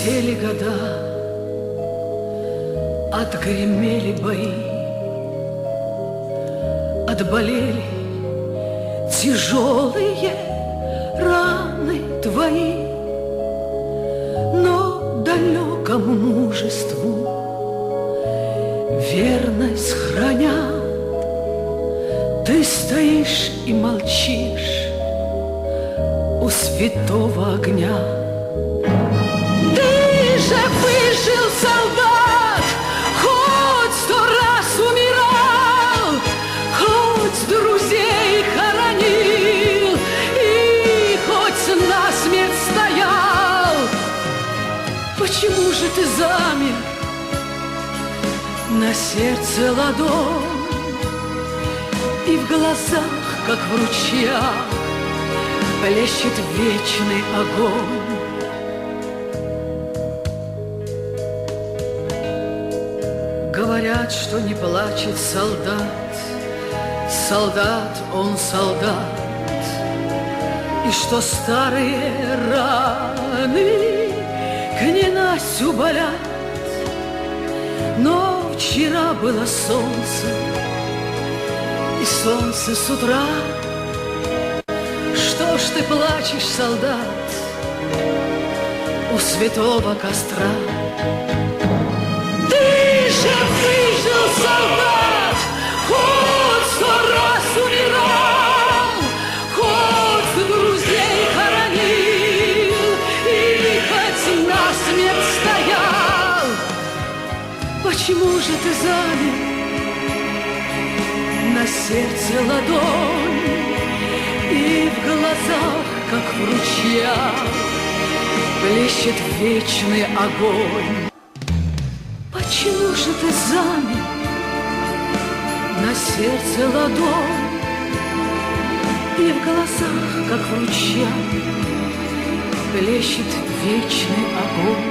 Летели года, отгремели бои, отболели тяжелые раны твои, но далекому мужеству верность храня, ты стоишь и молчишь у святого огня. Ты же выжил, солдат, хоть 100 раз умирал, хоть друзей хоронил и хоть насмерть стоял. Почему же ты замер? На сердце ладонь и в глазах, как в ручьях, плещет вечный огонь. Говорят, что не плачет солдат, солдат он солдат, и что старые раны к ненастью болят. Но вчера было солнце, и солнце с утра. Что ж ты плачешь, солдат, у святого костра? Ты же выжил, солдат, хоть 100 раз умирал, хоть друзей хоронил и хоть насмерть стоял. Почему же ты замер? На сердце ладонь и в глазах, как в ручьях, плещет вечный огонь. Почему же ты замер? На сердце ладонь и в глазах, как в ручьях, плещет вечный огонь.